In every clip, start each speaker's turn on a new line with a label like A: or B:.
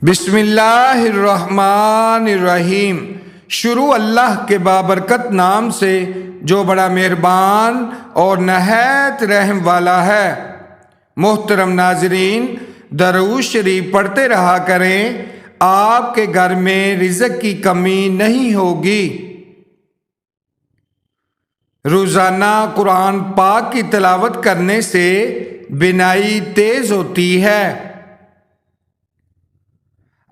A: بسم اللہ الرحمن الرحیم۔ شروع اللہ کے بابرکت نام سے جو بڑا مہربان اور نہایت رحم والا ہے۔ محترم ناظرین، درود شریف پڑھتے رہا کریں، آپ کے گھر میں رزق کی کمی نہیں ہوگی۔ روزانہ قرآن پاک کی تلاوت کرنے سے بینائی تیز ہوتی ہے۔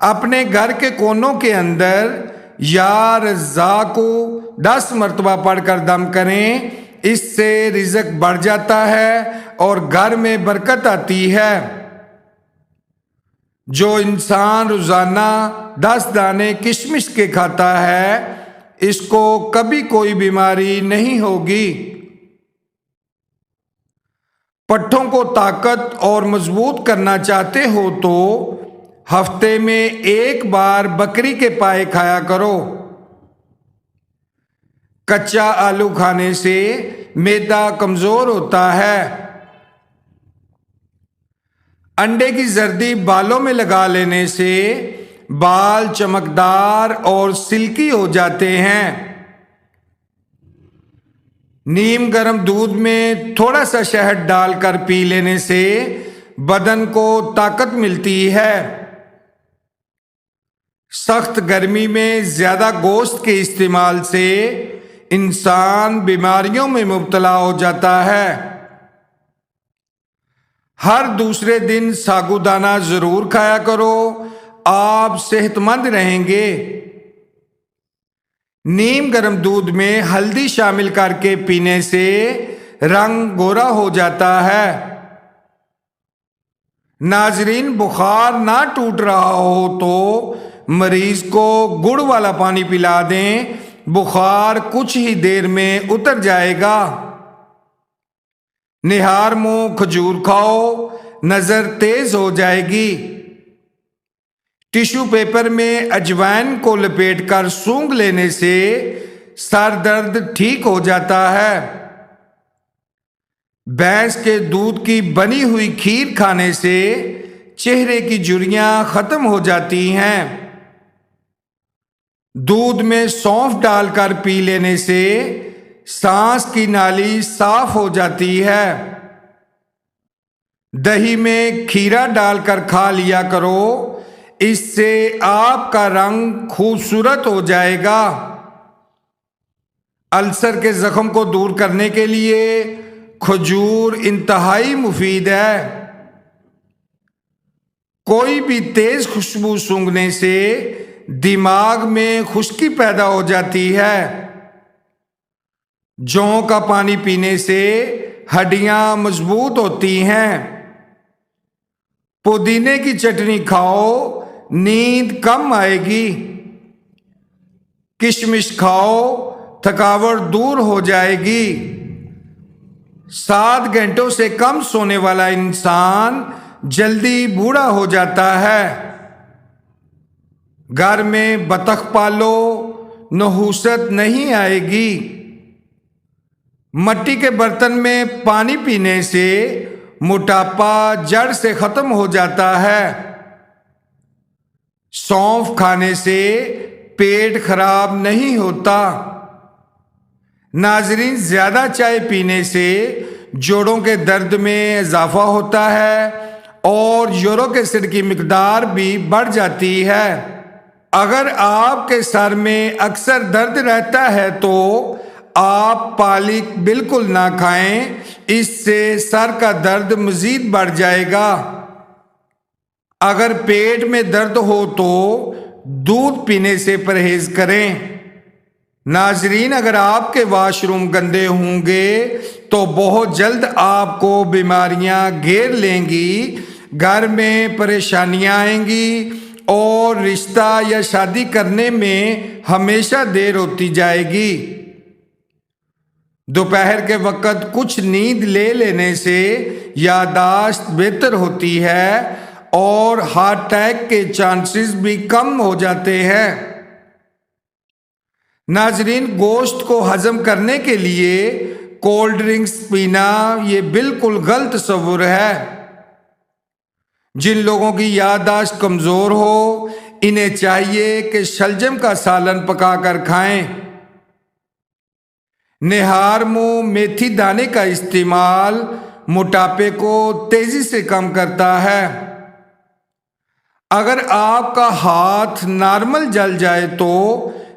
A: اپنے گھر کے کونوں کے اندر یا رزاق کو 10 مرتبہ پڑھ کر دم کریں، اس سے رزق بڑھ جاتا ہے اور گھر میں برکت آتی ہے۔ جو انسان روزانہ 10 دانے کشمش کے کھاتا ہے، اس کو کبھی کوئی بیماری نہیں ہوگی۔ پٹھوں کو طاقت اور مضبوط کرنا چاہتے ہو تو ہفتے میں 1 بار بکری کے پائے کھایا کرو۔ کچا آلو کھانے سے معدہ کمزور ہوتا ہے۔ انڈے کی زردی بالوں میں لگا لینے سے بال چمکدار اور سلکی ہو جاتے ہیں۔ نیم گرم دودھ میں تھوڑا سا شہد ڈال کر پی لینے سے بدن کو طاقت ملتی ہے۔ سخت گرمی میں زیادہ گوشت کے استعمال سے انسان بیماریوں میں مبتلا ہو جاتا ہے۔ ہر دوسرے دن ساگودانہ ضرور کھایا کرو، آپ صحت مند رہیں گے۔ نیم گرم دودھ میں ہلدی شامل کر کے پینے سے رنگ گورا ہو جاتا ہے۔ ناظرین، بخار نہ ٹوٹ رہا ہو تو مریض کو گڑ والا پانی پلا دیں، بخار کچھ ہی دیر میں اتر جائے گا۔ نہار منہ کھجور کھاؤ، نظر تیز ہو جائے گی۔ ٹیشو پیپر میں اجوائن کو لپیٹ کر سونگھ لینے سے سر درد ٹھیک ہو جاتا ہے۔ بھینس کے دودھ کی بنی ہوئی کھیر کھانے سے چہرے کی جھریاں ختم ہو جاتی ہیں۔ دودھ میں سونف ڈال کر پی لینے سے سانس کی نالی صاف ہو جاتی ہے۔ دہی میں کھیرا ڈال کر کھا لیا کرو، اس سے آپ کا رنگ خوبصورت ہو جائے گا۔ السر کے زخم کو دور کرنے کے لیے کھجور انتہائی مفید ہے۔ کوئی بھی تیز خوشبو سونگھنے سے دماغ میں خشکی پیدا ہو جاتی ہے۔ جو کا پانی پینے سے ہڈیاں مضبوط ہوتی ہیں۔ پودینے کی چٹنی کھاؤ، نیند کم آئے گی۔ کشمش کھاؤ، تھکاوٹ دور ہو جائے گی۔ 7 گھنٹوں سے کم سونے والا انسان جلدی بوڑھا ہو جاتا ہے۔ گھر میں بطخ پالو، نحوست نہیں آئے گی۔ مٹی کے برتن میں پانی پینے سے موٹاپا جڑ سے ختم ہو جاتا ہے۔ سونف کھانے سے پیٹ خراب نہیں ہوتا۔ ناظرین، زیادہ چائے پینے سے جوڑوں کے درد میں اضافہ ہوتا ہے اور یورک ایسڈ کی مقدار بھی بڑھ جاتی ہے۔ اگر آپ کے سر میں اکثر درد رہتا ہے تو آپ پالک بالکل نہ کھائیں، اس سے سر کا درد مزید بڑھ جائے گا۔ اگر پیٹ میں درد ہو تو دودھ پینے سے پرہیز کریں۔ ناظرین، اگر آپ کے واش روم گندے ہوں گے تو بہت جلد آپ کو بیماریاں گھیر لیں گی، گھر میں پریشانیاں آئیں گی اور رشتہ یا شادی کرنے میں ہمیشہ دیر ہوتی جائے گی۔ دوپہر کے وقت کچھ نیند لے لینے سے یادداشت بہتر ہوتی ہے اور ہارٹ اٹیک کے چانسز بھی کم ہو جاتے ہیں۔ ناظرین، گوشت کو ہضم کرنے کے لیے کولڈ ڈرنکس پینا یہ بالکل غلط تصور ہے۔ جن لوگوں کی یادداشت کمزور ہو انہیں چاہیے کہ شلجم کا سالن پکا کر کھائیں۔ نہار منہ میتھی دانے کا استعمال موٹاپے کو تیزی سے کم کرتا ہے۔ اگر آپ کا ہاتھ نارمل جل جائے تو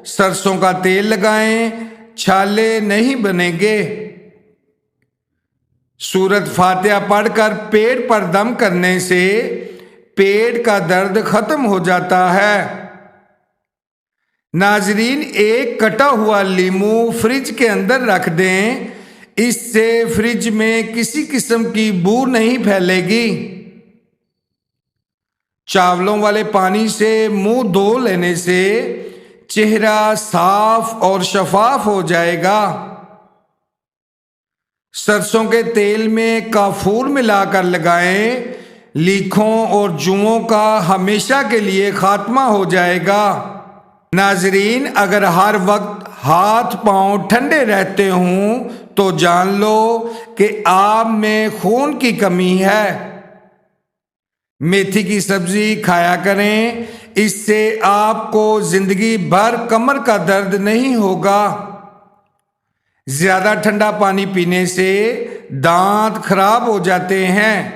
A: سرسوں کا تیل لگائیں، چھالے نہیں بنیں گے۔ سورۃ فاتحہ پڑھ کر پیٹ پر دم کرنے سے پیٹ کا درد ختم ہو جاتا ہے۔ ناظرین، ایک کٹا ہوا لیمو فریج کے اندر رکھ دیں، اس سے فریج میں کسی قسم کی بو نہیں پھیلے گی۔ چاولوں والے پانی سے منہ دھو لینے سے چہرہ صاف اور شفاف ہو جائے گا۔ سرسوں کے تیل میں کافور ملا کر لگائیں، لیکھوں اور جوؤں کا ہمیشہ کے لیے خاتمہ ہو جائے گا۔ ناظرین، اگر ہر وقت ہاتھ پاؤں ٹھنڈے رہتے ہوں تو جان لو کہ آپ میں خون کی کمی ہے۔ میتھی کی سبزی کھایا کریں، اس سے آپ کو زندگی بھر کمر کا درد نہیں ہوگا۔ زیادہ ٹھنڈا پانی پینے سے دانت خراب ہو جاتے ہیں۔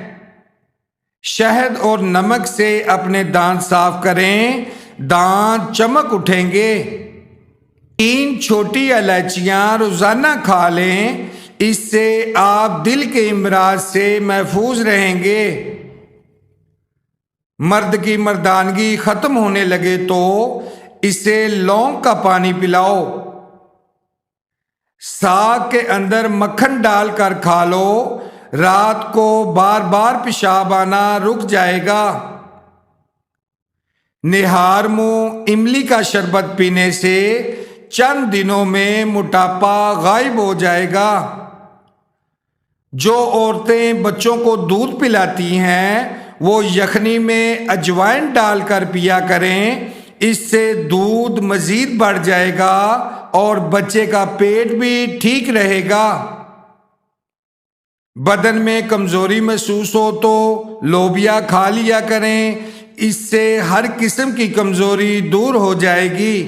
A: شہد اور نمک سے اپنے دانت صاف کریں، دانت چمک اٹھیں گے۔ 3 چھوٹی الائچیاں روزانہ کھا لیں، اس سے آپ دل کے امراض سے محفوظ رہیں گے۔ مرد کی مردانگی ختم ہونے لگے تو اسے لونگ کا پانی پلاؤ۔ ساگ کے اندر مکھن ڈال کر کھا لو، رات کو بار بار پیشاب آنا رک جائے گا۔ نہار منہ املی کا شربت پینے سے چند دنوں میں موٹاپا غائب ہو جائے گا۔ جو عورتیں بچوں کو دودھ پلاتی ہیں وہ یخنی میں اجوائن ڈال کر پیا کریں، اس سے دودھ مزید بڑھ جائے گا اور بچے کا پیٹ بھی ٹھیک رہے گا۔ بدن میں کمزوری محسوس ہو تو لوبیا کھا لیا کریں، اس سے ہر قسم کی کمزوری دور ہو جائے گی۔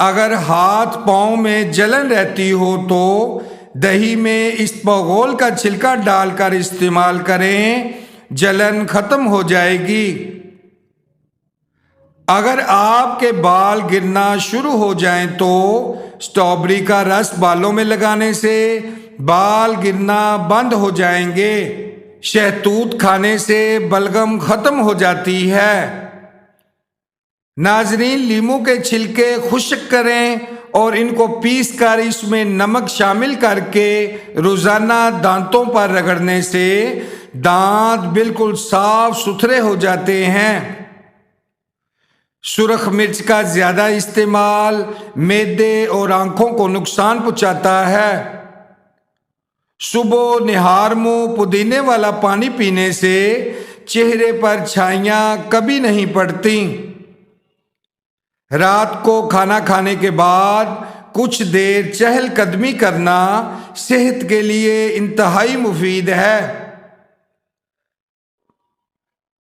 A: اگر ہاتھ پاؤں میں جلن رہتی ہو تو دہی میں اسپغول کا چھلکا ڈال کر استعمال کریں، جلن ختم ہو جائے گی۔ اگر آپ کے بال گرنا شروع ہو جائیں تو اسٹرابیری کا رس بالوں میں لگانے سے بال گرنا بند ہو جائیں گے۔ شہتوت کھانے سے بلغم ختم ہو جاتی ہے۔ ناظرین، لیمو کے چھلکے خشک کریں اور ان کو پیس کر اس میں نمک شامل کر کے روزانہ دانتوں پر رگڑنے سے دانت بالکل صاف ستھرے ہو جاتے ہیں۔ سرخ مرچ کا زیادہ استعمال معدے اور آنکھوں کو نقصان پہنچاتا ہے۔ صبح نہار منہ پودینے والا پانی پینے سے چہرے پر چھائیاں کبھی نہیں پڑتی۔ رات کو کھانا کھانے کے بعد کچھ دیر چہل قدمی کرنا صحت کے لیے انتہائی مفید ہے۔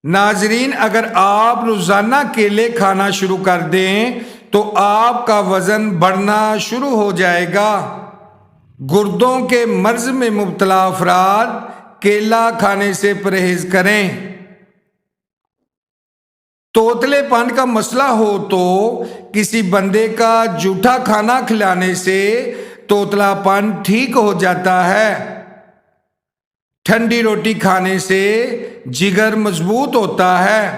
A: ناظرین، اگر آپ روزانہ کیلے کھانا شروع کر دیں تو آپ کا وزن بڑھنا شروع ہو جائے گا۔ گردوں کے مرض میں مبتلا افراد کیلا کھانے سے پرہیز کریں۔ توتلے پن کا مسئلہ ہو تو کسی بندے کا جھوٹا کھانا کھلانے سے توتلا پن ٹھیک ہو جاتا ہے۔ ٹھنڈی روٹی کھانے سے جگر مضبوط ہوتا ہے۔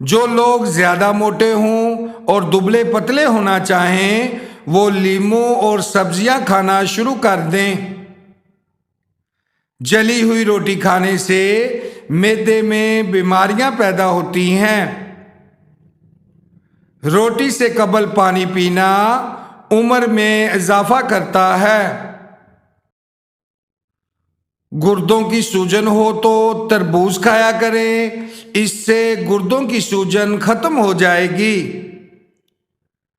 A: جو لوگ زیادہ موٹے ہوں اور دبلے پتلے ہونا چاہیں وہ لیمو اور سبزیاں کھانا شروع کر دیں۔ جلی ہوئی روٹی کھانے سے معدے میں بیماریاں پیدا ہوتی ہیں۔ روٹی سے قبل پانی پینا عمر میں اضافہ کرتا ہے۔ گردوں کی سوجن ہو تو تربوز کھایا کریں، اس سے گردوں کی سوجن ختم ہو جائے گی۔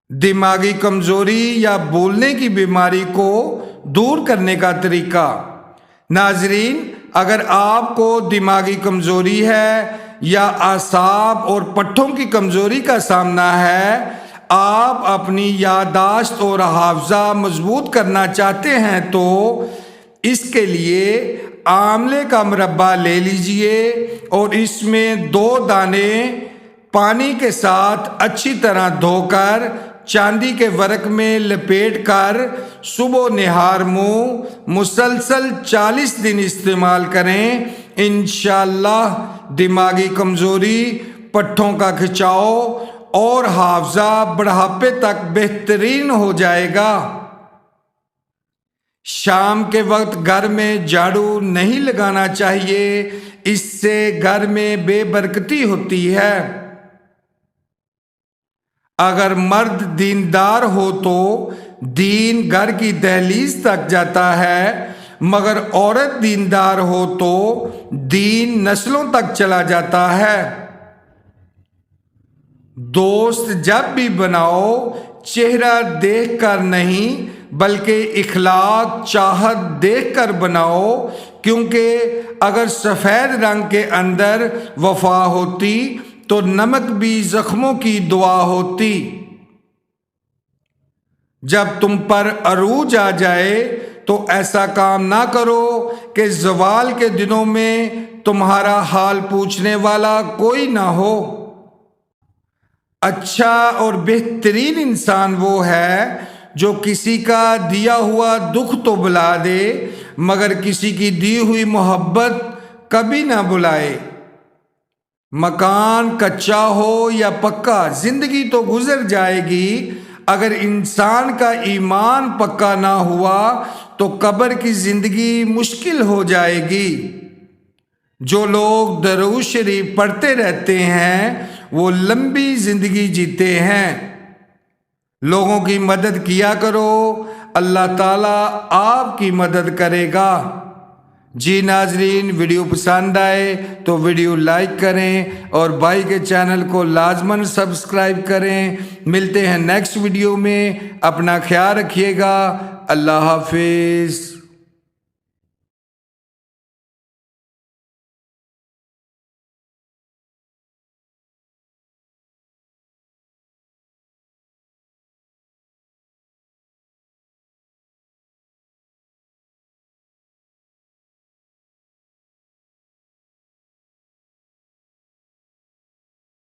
A: دماغی کمزوری یا بولنے کی بیماری کو دور کرنے کا طریقہ۔ ناظرین، اگر آپ کو دماغی کمزوری ہے یا اعصاب اور پٹھوں کی کمزوری کا سامنا ہے، آپ اپنی یادداشت اور حافظہ مضبوط کرنا چاہتے ہیں تو اس کے لیے آملے کا مربع لے لیجئے اور اس میں 2 دانے پانی کے ساتھ اچھی طرح دھو کر چاندی کے ورق میں لپیٹ کر صبح و نہار مسلسل 40 دن استعمال کریں۔ انشاءاللہ دماغی کمزوری، پٹھوں کا کھچاؤ اور حافظہ بڑھاپے تک بہترین ہو جائے گا۔ شام کے وقت گھر میں جھاڑو نہیں لگانا چاہیے، اس سے گھر میں بے برکتی ہوتی ہے۔ اگر مرد دیندار ہو تو دین گھر کی دہلیز تک جاتا ہے، مگر عورت دیندار ہو تو دین نسلوں تک چلا جاتا ہے۔ دوست جب بھی بناؤ چہرہ دیکھ کر نہیں بلکہ اخلاق چاہت دیکھ کر بناؤ، کیونکہ اگر سفید رنگ کے اندر وفا ہوتی تو نمک بھی زخموں کی دعا ہوتی۔ جب تم پر عروج آ جائے تو ایسا کام نہ کرو کہ زوال کے دنوں میں تمہارا حال پوچھنے والا کوئی نہ ہو۔ اچھا اور بہترین انسان وہ ہے جو کسی کا دیا ہوا دکھ تو بلا دے مگر کسی کی دی ہوئی محبت کبھی نہ بلائے۔ مکان کچا ہو یا پکا زندگی تو گزر جائے گی، اگر انسان کا ایمان پکا نہ ہوا تو قبر کی زندگی مشکل ہو جائے گی۔ جو لوگ درود شریف پڑھتے رہتے ہیں وہ لمبی زندگی جیتے ہیں۔ لوگوں کی مدد کیا کرو، اللہ تعالیٰ آپ کی مدد کرے گا۔ جی ناظرین، ویڈیو پسند آئے تو ویڈیو لائک کریں اور بھائی کے چینل کو لازماً سبسکرائب کریں۔ ملتے ہیں نیکسٹ ویڈیو میں، اپنا خیال رکھیے گا۔ اللہ حافظ۔